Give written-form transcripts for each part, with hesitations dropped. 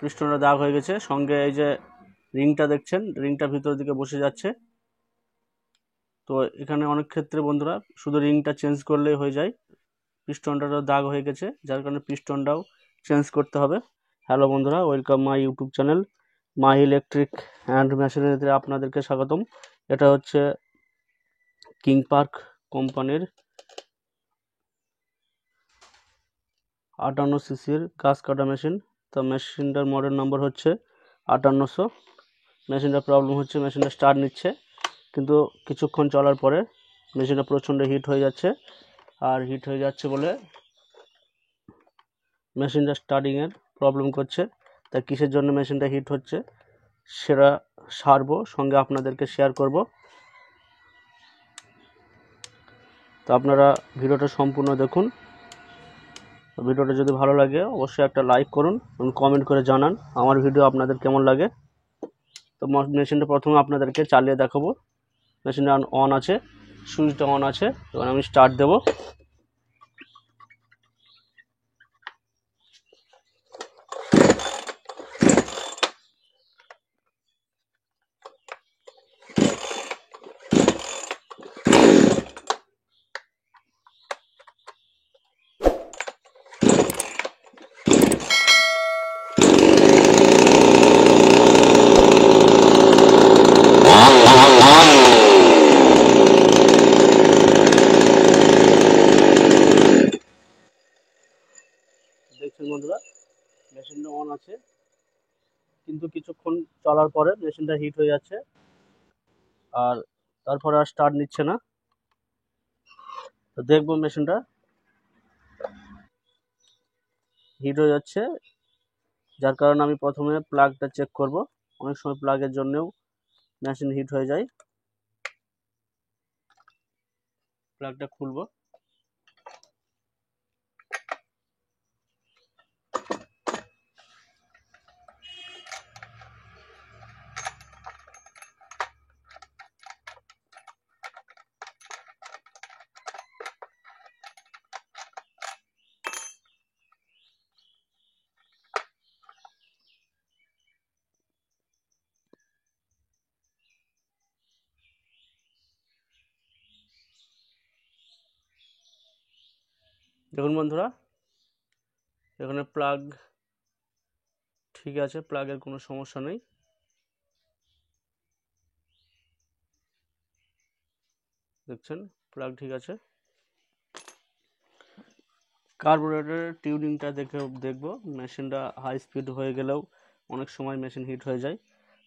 পিস্টনটা দাগ হয়ে গেছে, সঙ্গে এই যে রিংটা দেখছেন, রিংটা ভিতর দিকে বসে যাচ্ছে। তো এখানে অনেক ক্ষেত্রে বন্ধুরা শুধু রিংটা চেঞ্জ করলেই হয়ে যায়, পিস্টনটারও দাগ হয়ে গেছে, যার কারণে পিস্টনটাও চেঞ্জ করতে হবে। হ্যালো বন্ধুরা, welcome my YouTube channel Mahi electric and মেশিনারিতে আপনাদেরকে স্বাগতম। এটা হচ্ছে কিং পার্ক কোম্পানির 58 সিসির গাছ কাটা মেশিন। তো মেশিনটার মডেল নম্বর হচ্ছে 5800। মেশিনটার প্রবলেম হচ্ছে মেশিনটা স্টার্ট নিচ্ছে, কিন্তু কিছুক্ষণ চলার পরে মেশিনটা প্রচণ্ড হিট হয়ে যাচ্ছে। আর হিট হয়ে যাচ্ছে বলে মেশিনটা স্টার্টিংয়ের প্রবলেম করছে। তা কিসের জন্য মেশিনটা হিট হচ্ছে সেটা সারবো, সঙ্গে আপনাদেরকে শেয়ার করব। তো আপনারা ভিডিওটা সম্পূর্ণ দেখুন। ভিডিওটা যদি ভালো লাগে অবশ্যই একটা লাইক করুন এবং কমেন্ট করে জানান আমার ভিডিও আপনাদের কেমন লাগে। তো মেশিনটা প্রথমে আপনাদেরকে চালিয়ে দেখাবো। মেশিনটা অন আছে, সুইচটা অন আছে, এবার আমি স্টার্ট দেবো। দেখছেন বন্ধুরা, মেশিনটা অন আছে, কিন্তু কিছুক্ষণ চলার পরে মেশিনটা হিট হয়ে যাচ্ছে, আর তারপরে আর স্টার্ট নিচ্ছে না। তো দেখবো মেশিনটা হিট হয়ে যাচ্ছে, যার কারণে আমি প্রথমে প্লাগটা চেক করব। অনেক সময় প্লাগের জন্যও মেশিন হিট হয়ে যায়। প্লাগটা খুলবো। দেখুন বন্ধুরা, এখানে প্লাগ ঠিক আছে, প্লাগের কোনো সমস্যা নেই। দেখছেন প্লাগ ঠিক আছে। কার্বোরেটরের টিউনিংটা দেখবো। মেশিনটা হাই স্পিড হয়ে গেলেও অনেক সময় মেশিন হিট হয়ে যায়,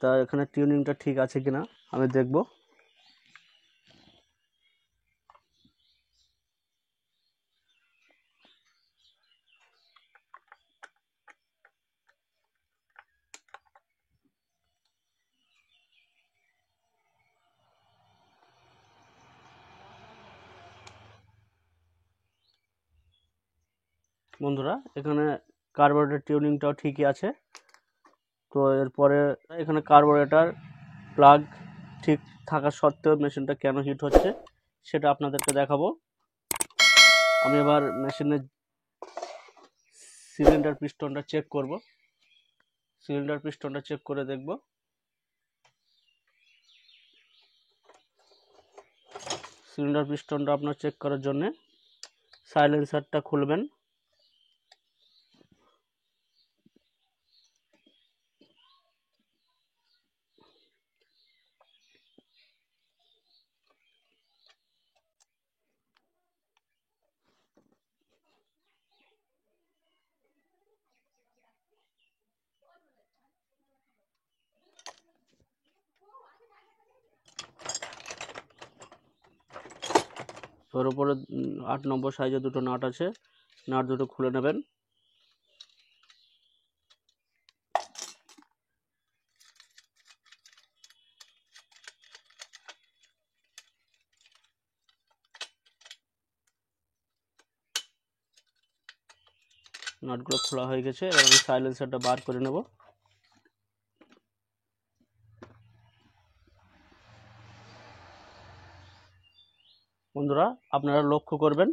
তা এখানে টিউনিংটা ঠিক আছে কিনা আমি দেখব। বন্ধুরা, এখানে কার্বোরেটর টিউনিংটাও ঠিকই আছে। তো এরপরে এখানে কার্বোরেটর প্লাগ ঠিক থাকা সত্ত্বেও মেশিনটা কেন হিট হচ্ছে সেটা আপনাদেরকে দেখাবো। আমি এবার মেশিনের সিলিন্ডার পিস্টনটা চেক করব। সিলিন্ডার পিস্টনটা চেক করে দেখব। সিলিন্ডার পিস্টনটা আপনার চেক করার জন্য সাইলেন্সারটা খুলবেন। ওর উপরে 8 নম্বর সাইজে দুটো নাট আছে, নাট দুটো খুলে নেবেন। নাটগুলো খোলা হয়ে গেছে, এবার আমি সাইলেন্সারটা বার করে নেব। বন্ধুরা, আপনারা লক্ষ্য করবেন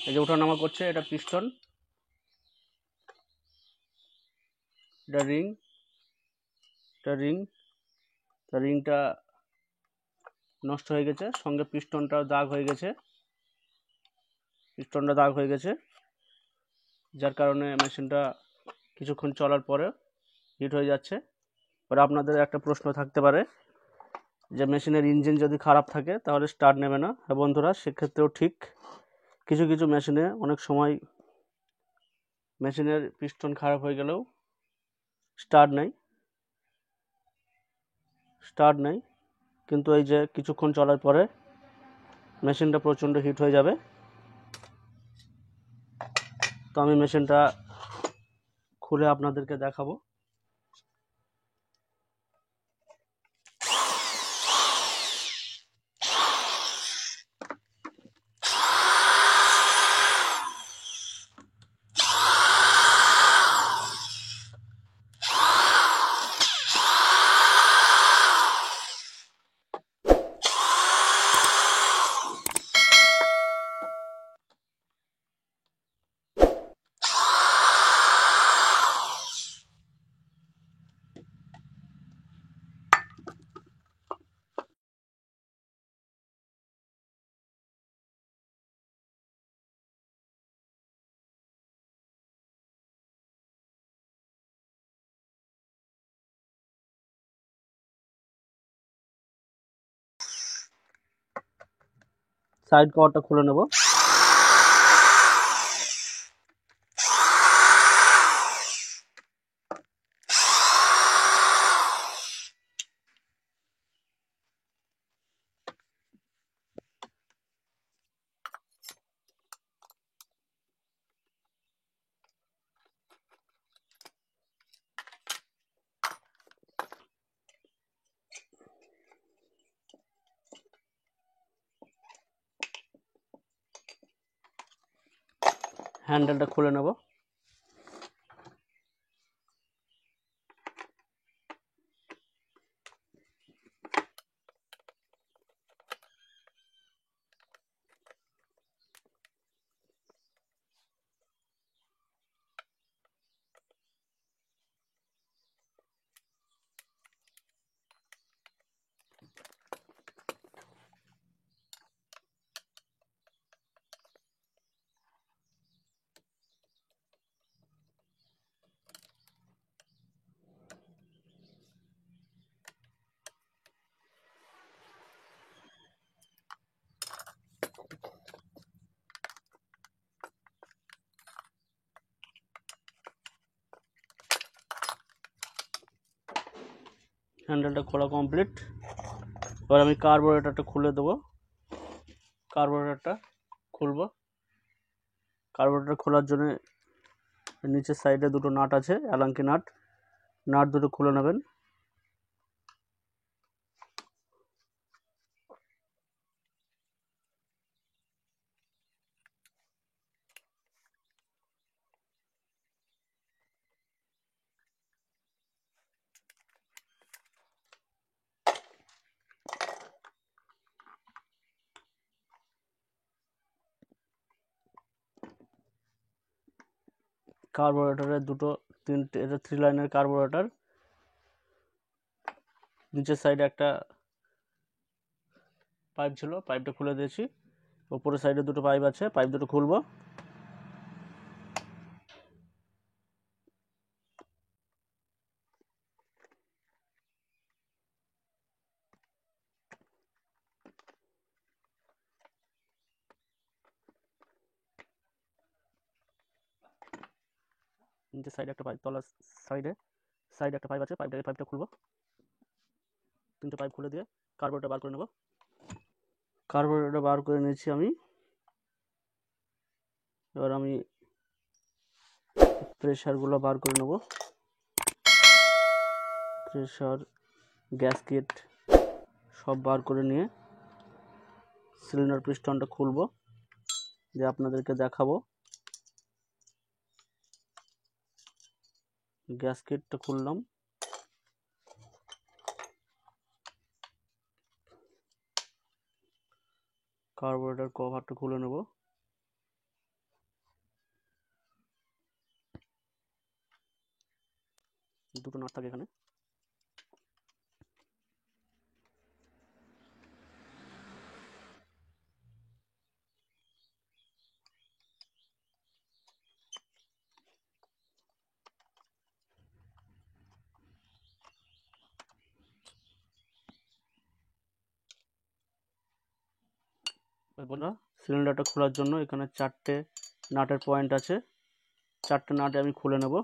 এই যে ওঠানামা করছে, এটা পিস্টন, এটা রিং, এটা রিং, রিংটা নষ্ট হয়ে গেছে, সঙ্গে পিস্টনটা দাগ হয়ে গেছে, পিস্টনটা দাগ হয়ে গেছে, যার কারণে মেশিনটা কিছুক্ষণ চলার পরে হিট হয়ে যাচ্ছে। এবার আপনাদের একটা প্রশ্ন থাকতে পারে যে মেশিনের ইঞ্জিন যদি খারাপ থাকে তাহলে স্টার্ট নেবে না। হ্যাঁ বন্ধুরা, সেক্ষেত্রেও ঠিক, কিছু কিছু মেশিনে অনেক সময় মেশিনের পিস্টন খারাপ হয়ে গেলেও স্টার্ট নেই, কিন্তু এই যে কিছুক্ষণ চলার পরে মেশিনটা প্রচণ্ড হিট হয়ে যাবে। তো আমি মেশিনটা খুলে আপনাদেরকে দেখাবো। সাইড কভারটা খুলে নেব। হ্যান্ডেলটা খুলে নেব। হ্যান্ডেলটা খোলা কমপ্লিট। এবার আমি কার্বোরেটরটা খুলে দেবো। কার্বোরেটরটা খুলব। কার্বোরেটর খোলার জন্য নিচের সাইডে দুটো নাট আছে, অ্যালাঙ্কি নাট, নাট দুটো খুলে নেবেন। কার্বোরেটরের তিনটে, এটা 3 লাইনের কার্বোরেটর। নিচের সাইডে একটা পাইপ ছিল, পাইপটা খুলে দিয়েছি। উপরের সাইডে দুটো পাইপ আছে, পাইপ দুটো খুলবো। নিচের সাইডে একটা পাইপ, তলার সাইডে একটা পাইপ আছে, পাইপটা খুলবো। 3টে পাইপ খুলে দিয়ে কার্বোরেটর বার করে নেব। কার্বোরেটর বার করে নিয়েছি আমি। এবার আমি প্রেসারগুলো বার করে নেব। প্রেসার, গ্যাসকেট সব বার করে নিয়ে সিলিন্ডার পিস্টনটা খুলবো, যে আপনাদেরকে দেখাবো। গ্যাসকেটটা খুললাম। কার্বোরেটর কভারটা খুলে নেব। নাট থাকে এখানে। বন্ধুরা, সিলিন্ডারটা খোলার জন্য এখানে 4টে নাটের পয়েন্ট আছে, 4টে নাট আমি খুলে নেব।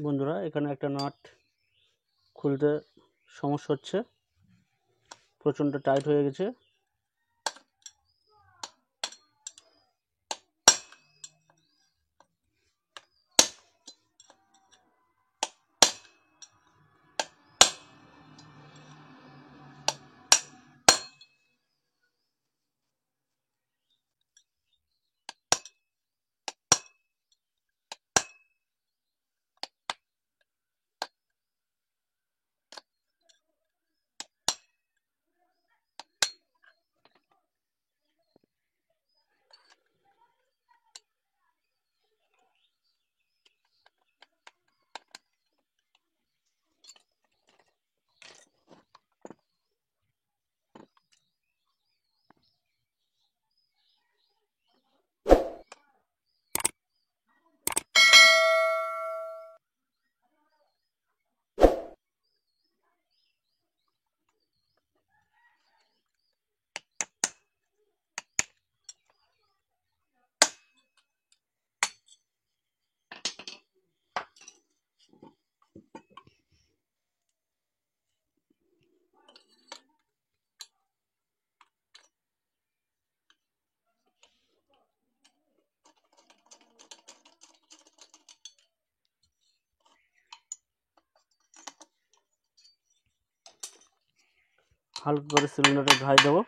বন্ধুরা, এখানে একটা নাট খুলতে সমস্যা হচ্ছে, প্রচণ্ড টাইট হয়ে গেছে। হালকা করে সিলিন্ডারে ঘাই দেবো।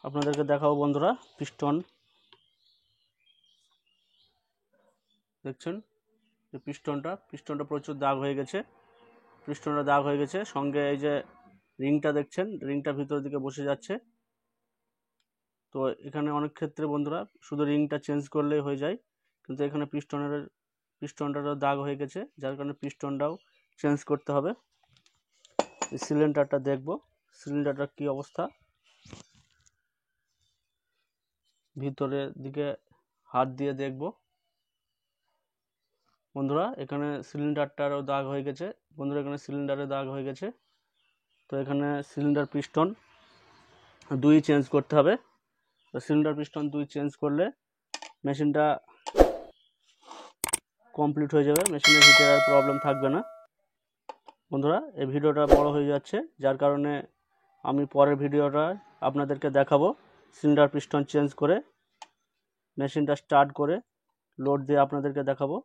আপনাদেরকে দেখাবো বন্ধুরা পিস্টন দেখছেন যে পিস্টনটা প্রচুর দাগ হয়ে গেছে, সঙ্গে এই যে রিংটা দেখছেন, রিংটা ভিতরের দিকে বসে যাচ্ছে। তো এখানে অনেক ক্ষেত্রে বন্ধুরা শুধু রিংটা চেঞ্জ করলেই হয়ে যায়, কিন্তু এখানে পিস্টনটারও দাগ হয়ে গেছে, যার কারণে পিস্টনটাও চেঞ্জ করতে হবে। সিলিন্ডারটা দেখব, সিলিন্ডারটার কি অবস্থা। ভিতরের দিকে হাত দিয়ে দেখব বন্ধুরা, এখানে সিলিন্ডারটারও দাগ হয়ে গেছে বন্ধুরা, এখানে সিলিন্ডারে দাগ হয়ে গেছে। তো এখানে সিলিন্ডার পিস্টন দুই চেঞ্জ করতে হবে। তো সিলিন্ডার পিস্টন দুই চেঞ্জ করলে মেশিনটা কমপ্লিট হয়ে যাবে, মেশিনের ভিতরে আর প্রবলেম থাকবে না। বন্ধুরা এই ভিডিওটা বড় হয়ে যাচ্ছে, যার কারণে আমি পরের ভিডিওটা আপনাদেরকে দেখাবো সিলিন্ডার পিস্টন চেঞ্জ করে মেশিনটা স্টার্ট করে লোড দিয়ে আপনাদেরকে দেখাবো।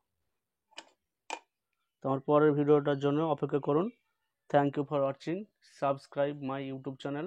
তো আমার পরের ভিডিওটার জন্য অপেক্ষা করুন। Thank you for watching, subscribe my YouTube channel.